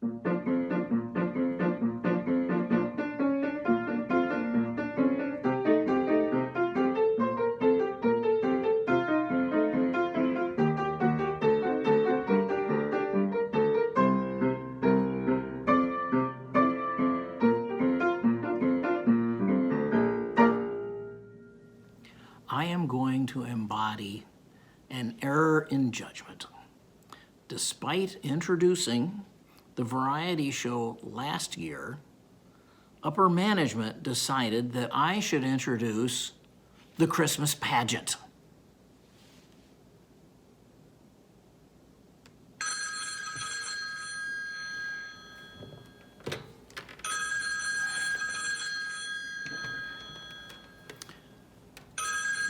I am going to embody an error in judgment. Despite introducing the variety show last year, upper management decided that I should introduce the Christmas pageant.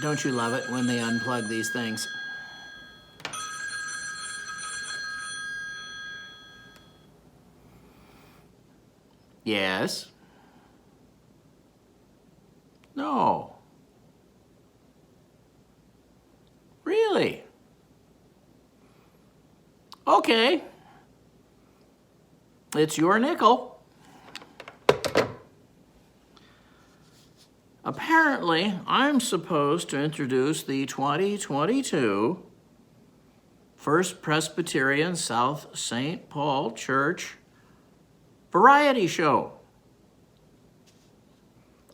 Don't you love it when they unplug these things? Yes. No. Really? Okay. It's your nickel. Apparently, I'm supposed to introduce the 2022 First Presbyterian South St. Paul Church variety show.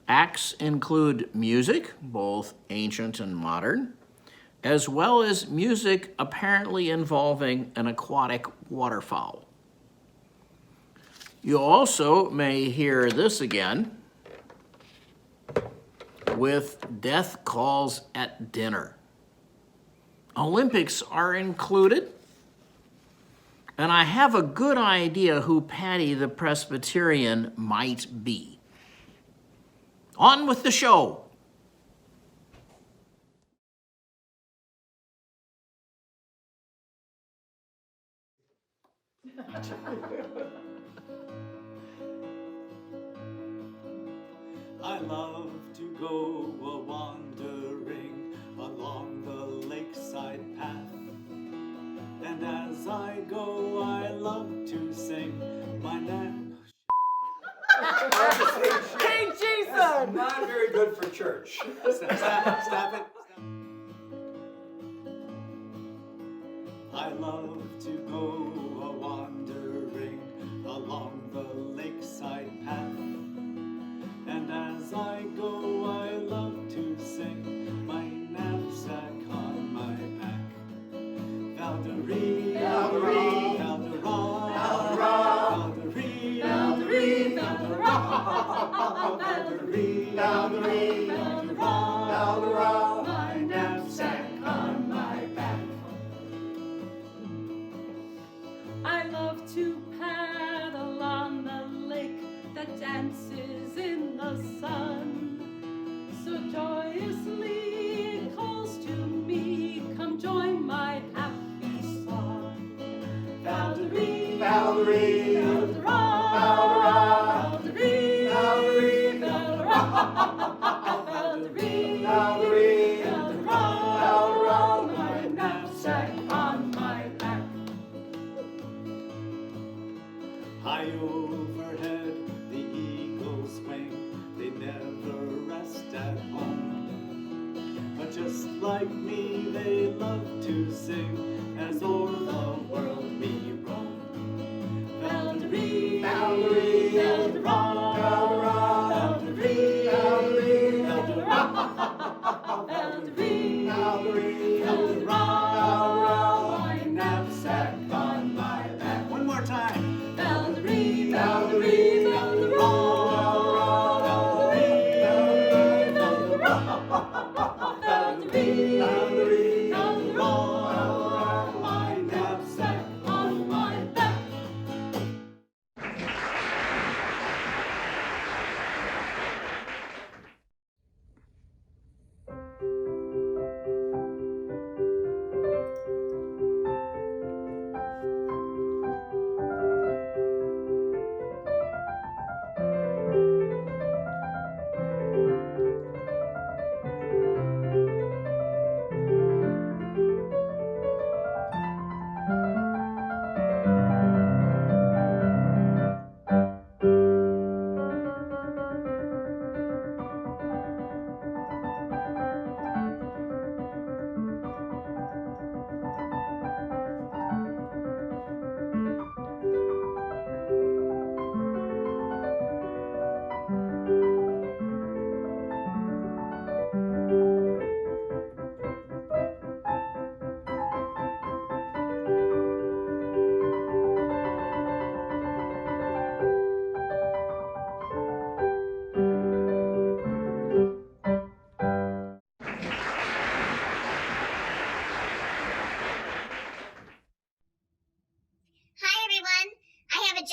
Acts include music, both ancient and modern, as well as music apparently involving an aquatic waterfowl. You also may hear this again with death calls at dinner. Olympics are included, and I have a good idea who Patty the Presbyterian might be. On with the show. I love to go a-wandering along the lakeside path. And as I go, I love to sing my name. King Jesus! Not very good for church. Stop it. I love to go a-wandering along the lakeside path. And as I go, I love to sing my knapsack on my back. Valderie, Valderie, Valderah, Valderie, Valderie, Valderah, Valderie, Valderie, Valderah, my knapsack on my back. I love to paddle on the lake that dances in the sun. So joyously it calls to me, come join my happy song. Valderie, Valderie, Valderah, Valderie, Valderie, Valderah, Valderie, Valderie, Valderah, my knapsack on my back. high overhead, the eagles swing, they never rest at home. But just like me, they love to sing as o'er the world we roam. Valderie, Valderie, Valderah, Valderie, Valderie, Valderah, Valderie, Valderie, Valderah, my knapsack on my back. One more time. Valderie, Valderie, Valderah, Valderie, Valderie, Valderah, Valderie, Valderie, Valderah, my knapsack on my back.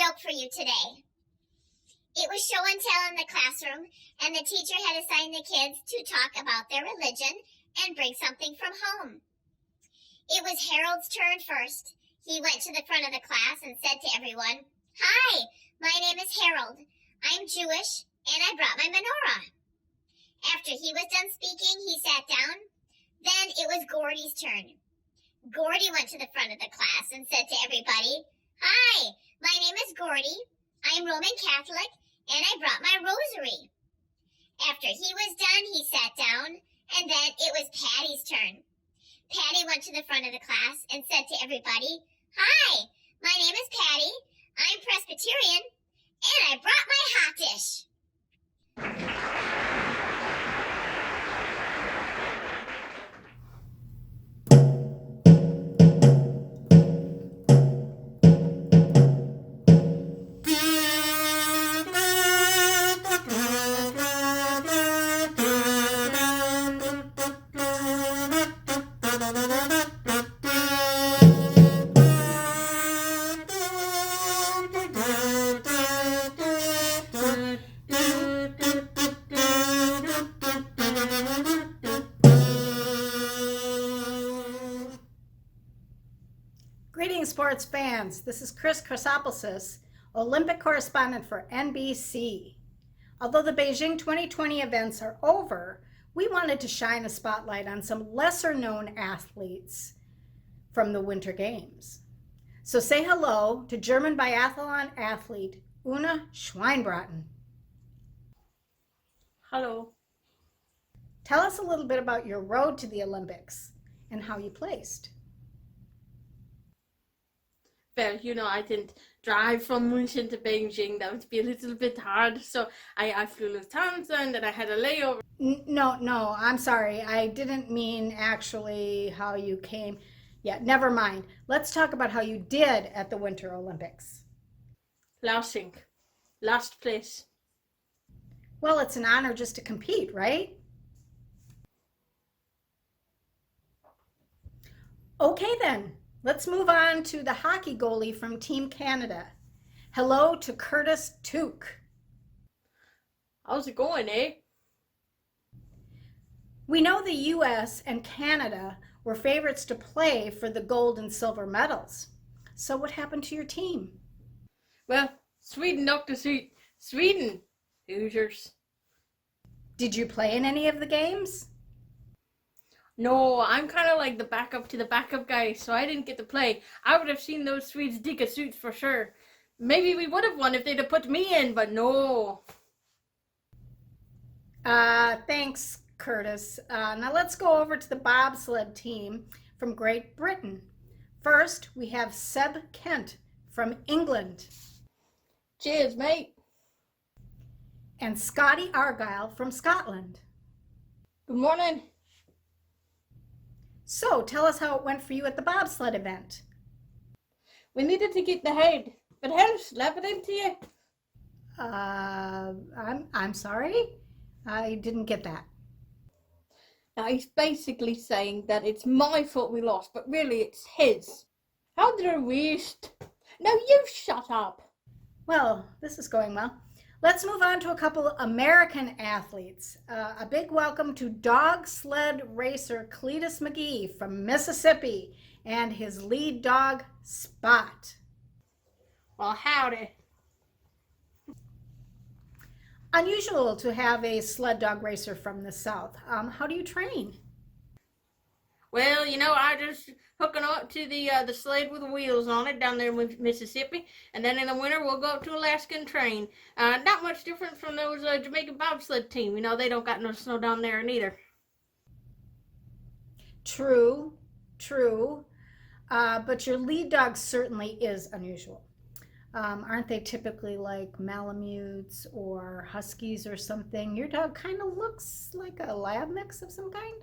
joke for you today. It was show and tell in the classroom, and the teacher had assigned the kids to talk about their religion and bring something from home. It was Harold's turn first. He went to the front of the class and said to everyone, "Hi, my name is Harold. I'm Jewish, and I brought my menorah." After he was done speaking, he sat down. Then it was Gordy's turn. Gordy went to the front of the class and said to everybody, "Hi, my name is Gordy. I'm Roman Catholic, and I brought my rosary." After he was done, he sat down, and then it was Patty's turn. Patty went to the front of the class and said to everybody, "Hi, my name is Patty. I'm Presbyterian, and I brought my hot dish." Greetings, sports fans. This is Chris Chrysopoulos, Olympic correspondent for NBC. Although the Beijing 2020 events are over, we wanted to shine a spotlight on some lesser-known athletes from the Winter Games. So say hello to German biathlon athlete Una Schweinbraten. Hello. Tell us a little bit about your road to the Olympics and how you placed. Well, I didn't drive from München to Beijing. That would be a little bit hard. So I flew Lufthansa, and then I had a layover. No, I'm sorry. I didn't mean actually how you came. Yeah, never mind. Let's talk about how you did at the Winter Olympics. Lausing. Last place. Well, it's an honor just to compete, right? Okay then, let's move on to the hockey goalie from Team Canada. Hello to Curtis Tuke. How's it going, eh? We know the US and Canada were favorites to play for the gold and silver medals. So what happened to your team? Well, Sweden knocked us out. Sweden, Hoosiers. Did you play in any of the games? No, I'm kind of like the backup to the backup guy, so I didn't get to play. I would have seen those Swedes dig a suit for sure. Maybe we would have won if they'd have put me in, but no. Thanks, Curtis. Now let's go over to the bobsled team from Great Britain. First, we have Seb Kent from England. Cheers, mate. And Scotty Argyle from Scotland. Good morning. So, tell us how it went for you at the bobsled event. We needed to get the head, but hell, slap it into you. I'm sorry? I didn't get that. Now, he's basically saying that it's my fault we lost, but really it's his. How did I waste? Now you shut up. Well, this is going well. Let's move on to a couple of American athletes. A big welcome to dog sled racer Cletus McGee from Mississippi and his lead dog, Spot. Well, howdy. Unusual to have a sled dog racer from the South. How do you train? Well, I just hooking up to the sled with the wheels on it down there in Mississippi, and then in the winter we'll go up to Alaska and train. Not much different from those Jamaican bobsled team. They don't got no snow down there neither. True. But your lead dog certainly is unusual. Aren't they typically like Malamutes or Huskies or something? Your dog kind of looks like a lab mix of some kind.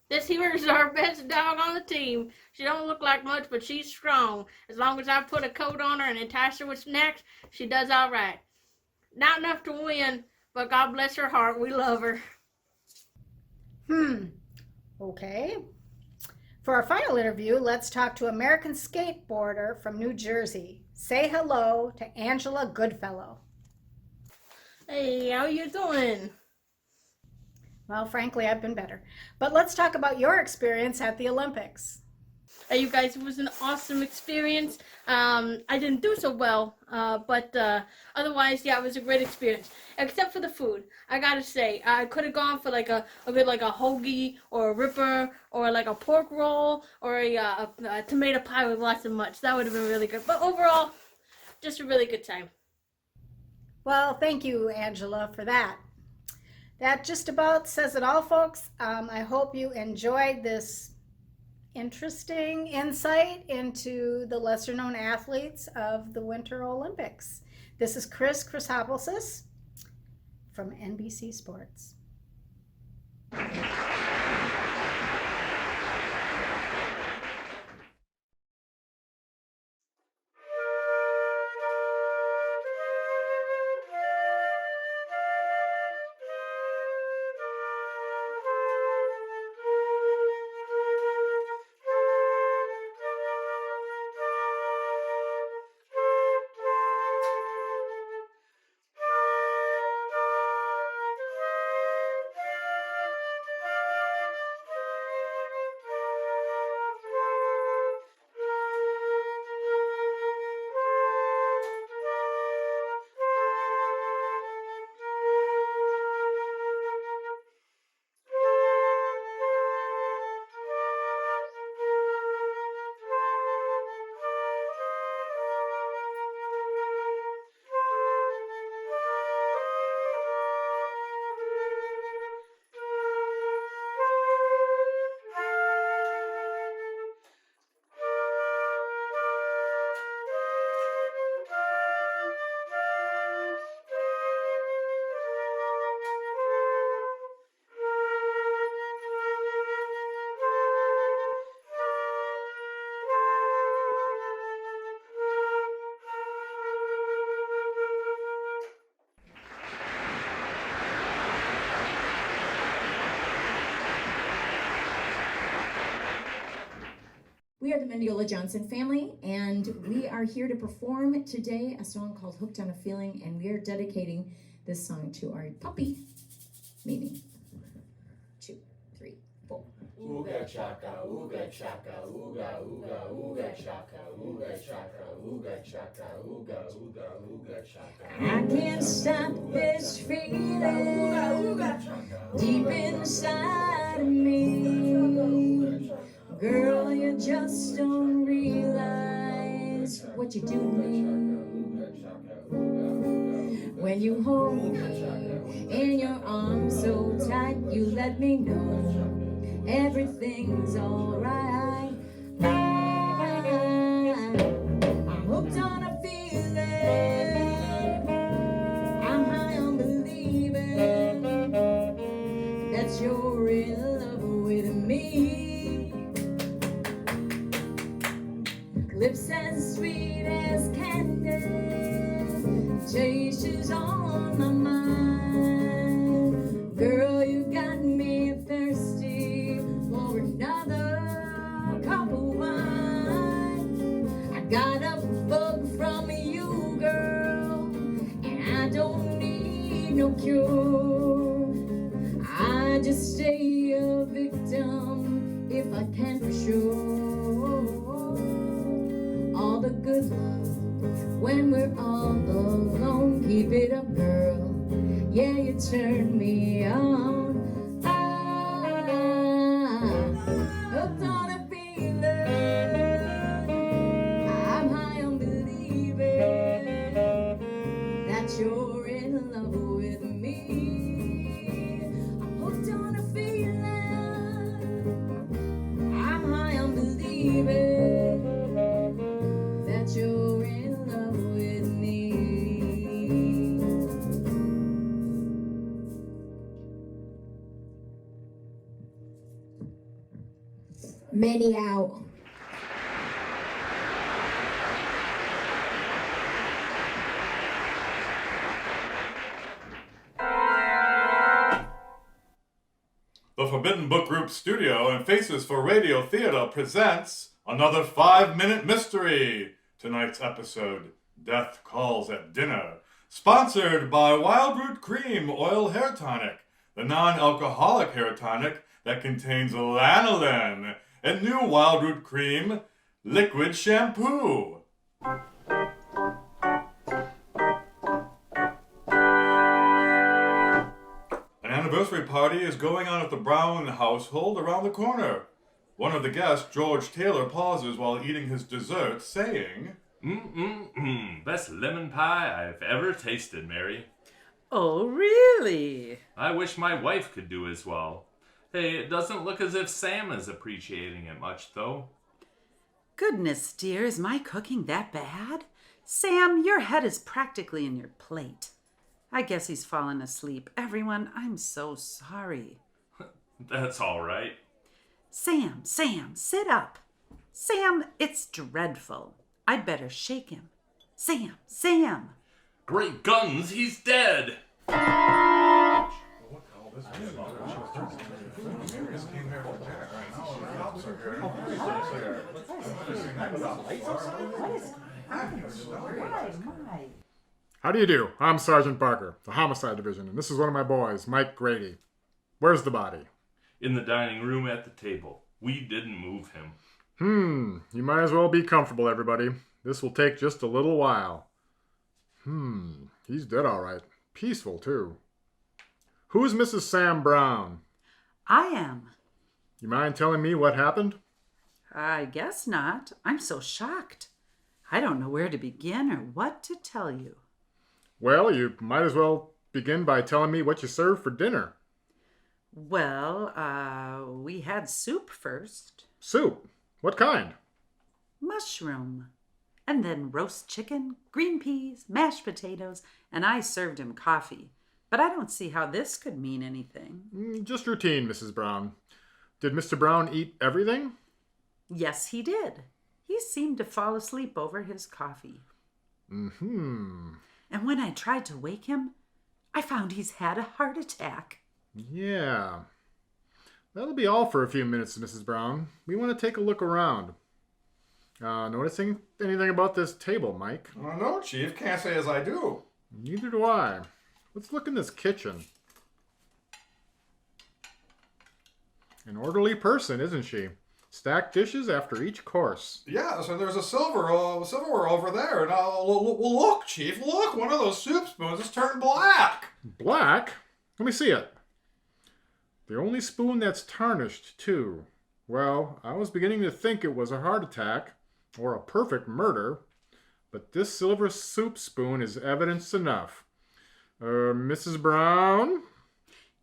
This here is our best dog on the team. She don't look like much, but she's strong. As long as I put a coat on her and entice her with snacks, she does all right. Not enough to win, but God bless her heart, we love her. Okay. For our final interview, let's talk to American skateboarder from New Jersey, Say hello to Angela Goodfellow. Hey, how you doing? Well, frankly, I've been better. But let's talk about your experience at the Olympics. Hey, you guys, it was an awesome experience. I didn't do so well, but otherwise, yeah, it was a great experience. Except for the food, I gotta say, I could have gone for like a good like a hoagie or a ripper or like a pork roll or a tomato pie with lots of much. That would have been really good. But overall, just a really good time. Well, thank you, Angela, for that. That just about says it all, folks. I hope you enjoyed this interesting insight into the lesser known athletes of the Winter Olympics. This is Chris Chrysopoulos from NBC Sports. We are the Mendiola Johnson family, and we are here to perform today a song called Hooked on a Feeling, and we are dedicating this song to our puppy, Mimi. 2, 3, 4. Ooga chaka, ooga chaka, ooga, ooga, ooga chaka, ooga chaka, ooga chaka, ooga, ooga, ooga chaka. I can't stop this feeling deep inside of me. Girl, you just don't realize what you do to me. When you hold me in your arms so tight, you let me know everything's alright. I'm hooked on a feeling, I'm high on believing that you're in love with me. Lips as sweet as candy, taste is on my mind. Girl, you got me thirsty for another cup of wine. I got a bug from you, girl, and I don't need no cure. I just stay a victim if I can for sure. All the good love when we're all alone. Keep it up, girl. Yeah, you turn me on. Hooked on a feeling, I'm high on believing that you're in love with me. I'm hooked on a feeling, I'm high on believing that you're in love with me. Many out. The Forbidden Book Group Studio and Faces for Radio Theater presents another 5-minute mystery. tonight's episode, Death Calls at Dinner, sponsored by Wild Root Cream Oil Hair Tonic, the non-alcoholic hair tonic that contains lanolin, and new Wild Root Cream liquid shampoo. An anniversary party is going on at the Brown household around the corner. One of the guests, George Taylor, pauses while eating his dessert, saying, Best lemon pie I've ever tasted, Mary. Oh, really? I wish my wife could do as well. Hey, it doesn't look as if Sam is appreciating it much, though. Goodness, dear, is my cooking that bad? Sam, your head is practically in your plate. I guess he's fallen asleep. Everyone, I'm so sorry. That's all right. Sam, sit up. Sam, it's dreadful. I'd better shake him. Sam. Great guns, he's dead! How do you do? I'm Sergeant Barker, the Homicide Division, and this is one of my boys, Mike Grady. Where's the body? In the dining room at the table. We didn't move him. You might as well be comfortable, everybody. This will take just a little while. He's dead all right. Peaceful, too. Who's Mrs. Sam Brown? I am. You mind telling me what happened? I guess not. I'm so shocked. I don't know where to begin or what to tell you. Well, you might as well begin by telling me what you served for dinner. Well, we had soup first. Soup? What kind? Mushroom. And then roast chicken, green peas, mashed potatoes, and I served him coffee. But I don't see how this could mean anything. Just routine, Mrs. Brown. Did Mr. Brown eat everything? Yes, he did. He seemed to fall asleep over his coffee. And when I tried to wake him, I found he's had a heart attack. Yeah. That'll be all for a few minutes, Mrs. Brown. We want to take a look around. Noticing anything about this table, Mike? No, Chief, can't say as I do. Neither do I. Let's look in this kitchen. An orderly person, isn't she? Stacked dishes after each course. Yeah, so there's a silverware over there. Now, look, Chief, look, one of those soup spoons has turned black. Black? Let me see it. The only spoon that's tarnished, too. Well, I was beginning to think it was a heart attack or a perfect murder, but this silver soup spoon is evidence enough. Mrs. Brown?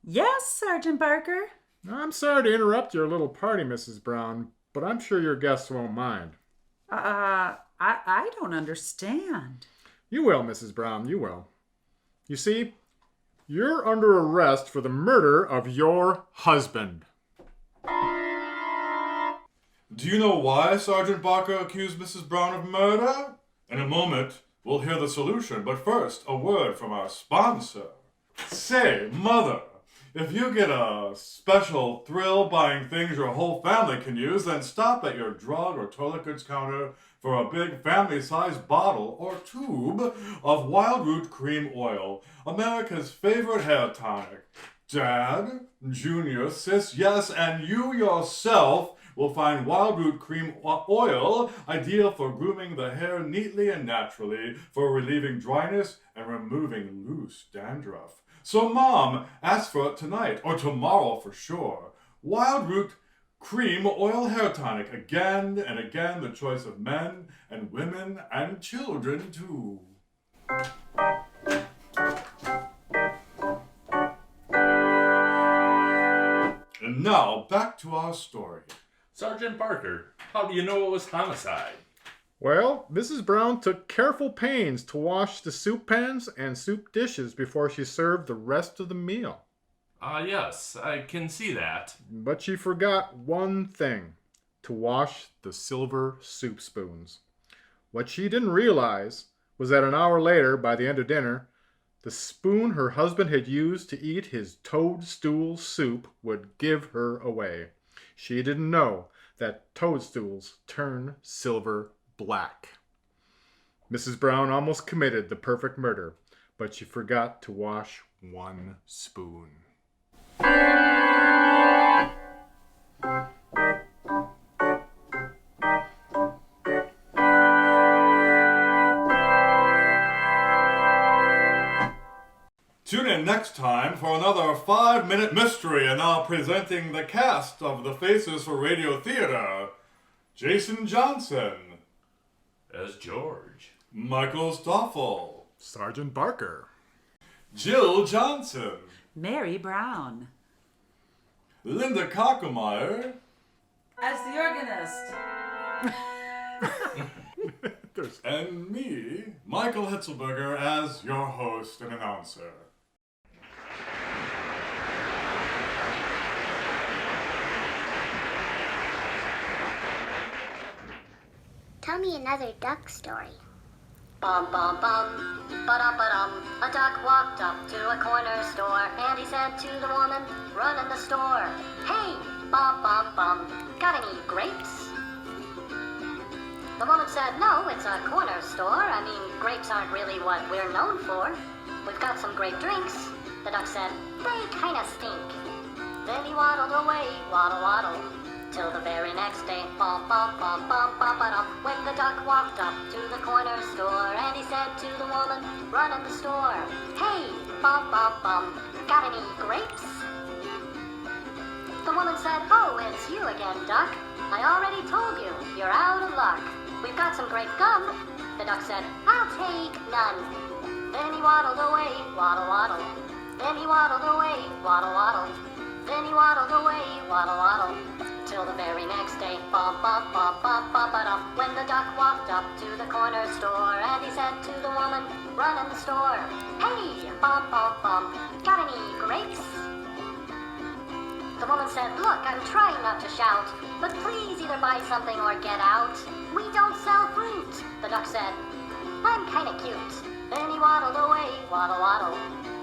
Yes, Sergeant Barker. I'm sorry to interrupt your little party, Mrs. Brown, but I'm sure your guests won't mind. I don't understand. You will, Mrs. Brown, you will. You see, you're under arrest for the murder of your husband. Do you know why Sergeant Barker accused Mrs. Brown of murder? In a moment, we'll hear the solution, but first, a word from our sponsor. Say, Mother, if you get a special thrill buying things your whole family can use, then stop at your drug or toilet goods counter for a big family-sized bottle or tube of Wild Root Cream Oil, America's favorite hair tonic. Dad, Junior, Sis, yes, and you yourself will find Wild Root Cream Oil ideal for grooming the hair neatly and naturally, for relieving dryness and removing loose dandruff. So, Mom, ask for it tonight, or tomorrow for sure. Wild Root Cream Oil Hair Tonic, again and again the choice of men and women and children, too. And now, back to our story. Sergeant Barker, how do you know it was homicide? Well, Mrs. Brown took careful pains to wash the soup pans and soup dishes before she served the rest of the meal. Yes, I can see that. But she forgot one thing, to wash the silver soup spoons. What she didn't realize was that an hour later, by the end of dinner, the spoon her husband had used to eat his toadstool soup would give her away. She didn't know that toadstools turn silver black. Mrs. Brown almost committed the perfect murder, but she forgot to wash one spoon. Tune in next time for another 5-minute mystery, and now presenting the cast of The Faces for Radio Theater. Jason Johnson, As George. Michael Stoffel, Sergeant Barker. Jill Johnson, Mary Brown. Linda Cockemeyer, As the organist. and me, Michael Hitzelberger, as your host and announcer. Tell me another duck story. Bum bum bum, ba-dum. A duck walked up to a corner store, and he said to the woman running the store, "Hey, bum bum, got any grapes?" The woman said, "No, it's a corner store. I mean, grapes aren't really what we're known for. We've got some grape drinks." The duck said, "They kind of stink." Then he waddled away, waddle, till the very next day, bum ba-dum. When the duck walked up to the corner store, and he said to the woman running the store, "Hey, bum, got any grapes?" The woman said, "Oh, it's you again, duck. I already told you, you're out of luck. We've got some grape gum." The duck said, "I'll take none." Then he waddled away, waddle. Then he waddled away, waddle. Then he waddled away, waddle. Till the very next day, bum ba-dum. When the duck walked up to the corner store, and he said to the woman running the store, "Hey, bum, got any grapes?" The woman said, "Look, I'm trying not to shout, but please either buy something or get out. We don't sell fruit." The duck said, "I'm kinda cute." Then he waddled away, waddle.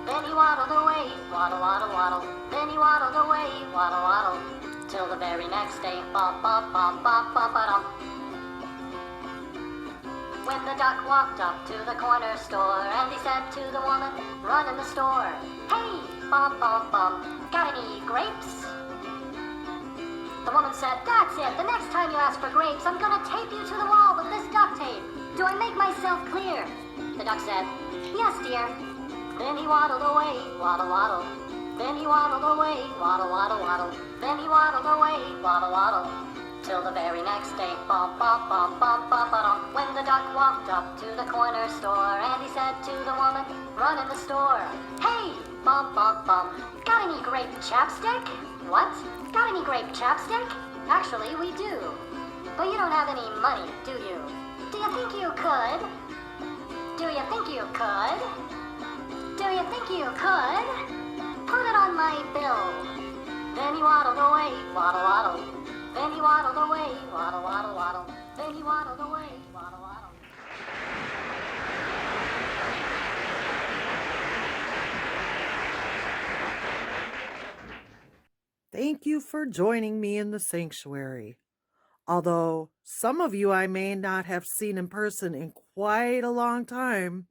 Then he waddled away, waddle. Then he waddled away, waddle. Till the very next day, bum ba-dum. When the duck walked up to the corner store, and he said to the woman running the store, "Hey, bum, got any grapes?" The woman said, "That's it. The next time you ask for grapes, I'm gonna tape you to the wall with this duct tape. Do I make myself clear?" The duck said, "Yes, dear." Then he waddled away, waddle. Then he waddled away, waddle. Then he waddled away, waddle. Till the very next day, bum ba-dum. When the duck walked up to the corner store, and he said to the woman running the store, "Hey, bum, got any grape chapstick?" "What? Got any grape chapstick?" "Actually, we do. But you don't have any money, do you? Do you think you could? Do you think you could? Do you think you could? Put it on my bill." Then he waddled away, waddle. Then he waddled away, waddle. Then he waddled away, waddle. Thank you for joining me in the sanctuary. Although some of you I may not have seen in person in quite a long time,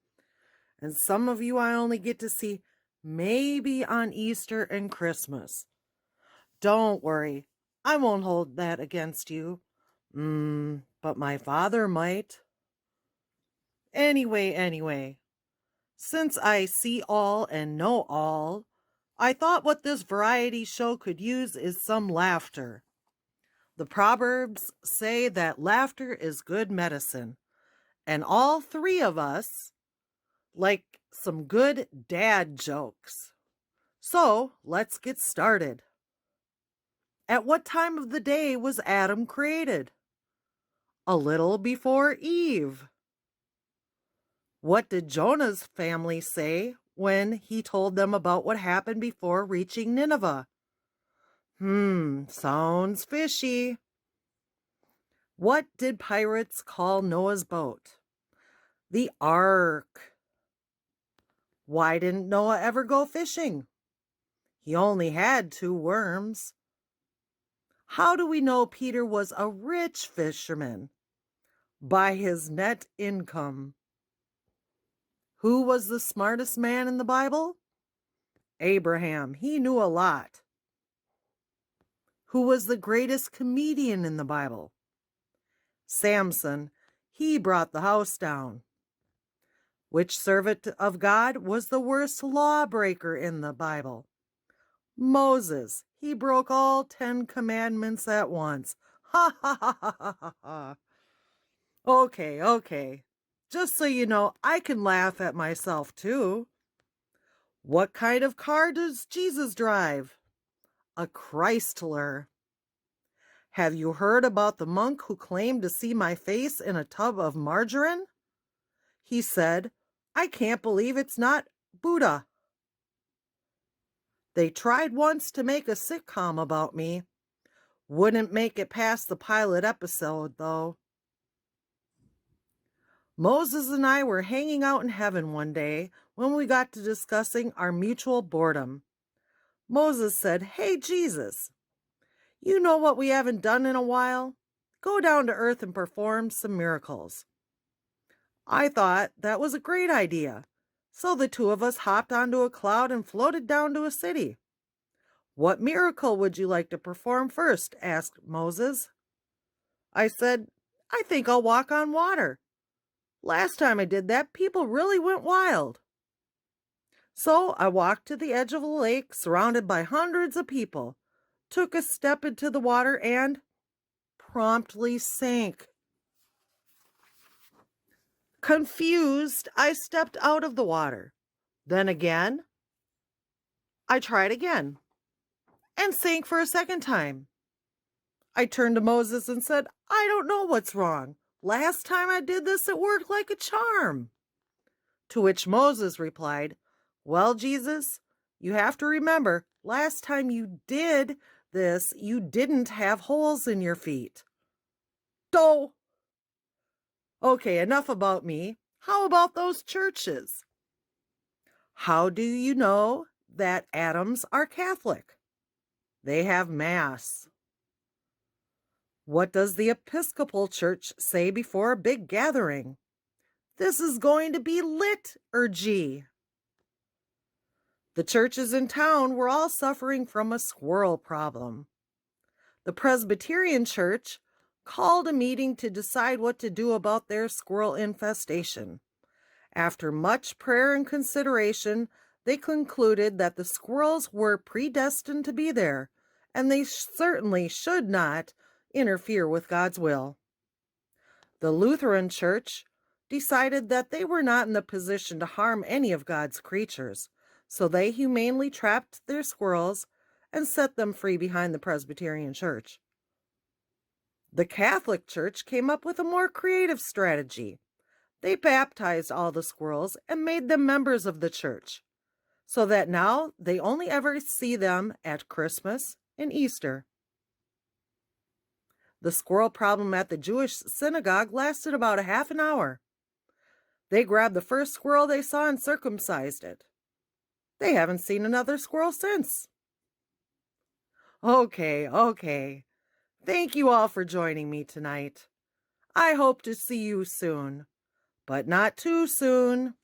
and some of you I only get to see maybe on Easter and Christmas. Don't worry, I won't hold that against you. But my father might. Anyway, since I see all and know all, I thought what this variety show could use is some laughter. The Proverbs say that laughter is good medicine, and all three of us like some good dad jokes. So let's get started. At what time of the day was Adam created? A little before Eve. What did Jonah's family say when he told them about what happened before reaching Nineveh? Sounds fishy. What did pirates call Noah's boat? The Ark. Why didn't Noah ever go fishing? He only had 2 worms. How do we know Peter was a rich fisherman? By his net income. Who was the smartest man in the Bible? Abraham. He knew a lot. Who was the greatest comedian in the Bible? Samson. He brought the house down. Which servant of God was the worst lawbreaker in the Bible? Moses. He broke all 10 commandments at once. Ha ha ha ha ha ha ha. Okay. Just so you know, I can laugh at myself too. What kind of car does Jesus drive? A Chrysler. Have you heard about the monk who claimed to see my face in a tub of margarine? He said, I can't believe it's not Buddha. They tried once to make a sitcom about me. Wouldn't make it past the pilot episode, though. Moses and I were hanging out in heaven one day when we got to discussing our mutual boredom. Moses said, Hey, Jesus, you know what we haven't done in a while? Go down to earth and perform some miracles. I thought that was a great idea, so the two of us hopped onto a cloud and floated down to a city. What miracle would you like to perform first? Asked Moses. I said, I think I'll walk on water. Last time I did that, people really went wild. So I walked to the edge of a lake surrounded by hundreds of people, took a step into the water, and promptly sank. Confused, I stepped out of the water. Then again, I tried again and sank for a second time. I turned to Moses and said, I don't know what's wrong. Last time I did this, it worked like a charm. To which Moses replied, Well, Jesus, you have to remember, last time you did this, you didn't have holes in your feet. Okay, enough about me. How about those churches? How do you know that Adams are Catholic? They have Mass. What does the Episcopal Church say before a big gathering? This is going to be liturgy. The churches in town were all suffering from a squirrel problem. The Presbyterian Church called a meeting to decide what to do about their squirrel infestation. After much prayer and consideration, they concluded that the squirrels were predestined to be there, and they certainly should not interfere with God's will. The Lutheran Church decided that they were not in the position to harm any of God's creatures, so they humanely trapped their squirrels and set them free behind the Presbyterian Church. The Catholic Church came up with a more creative strategy. They baptized all the squirrels and made them members of the church, so that now they only ever see them at Christmas and Easter. The squirrel problem at the Jewish synagogue lasted about a half an hour. They grabbed the first squirrel they saw and circumcised it. They haven't seen another squirrel since. Okay. Thank you all for joining me tonight. I hope to see you soon, but not too soon.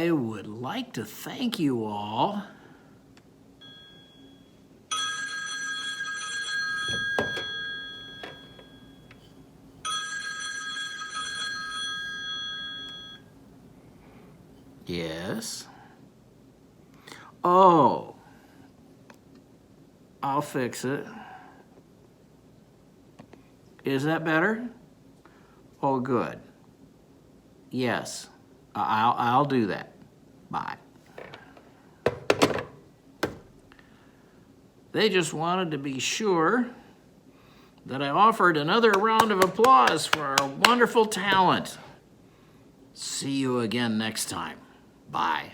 I would like to thank you all. Yes. Oh, I'll fix it. Is that better? Oh, good. Yes, I'll do that. Bye. They just wanted to be sure that I offered another round of applause for our wonderful talent. See you again next time. Bye.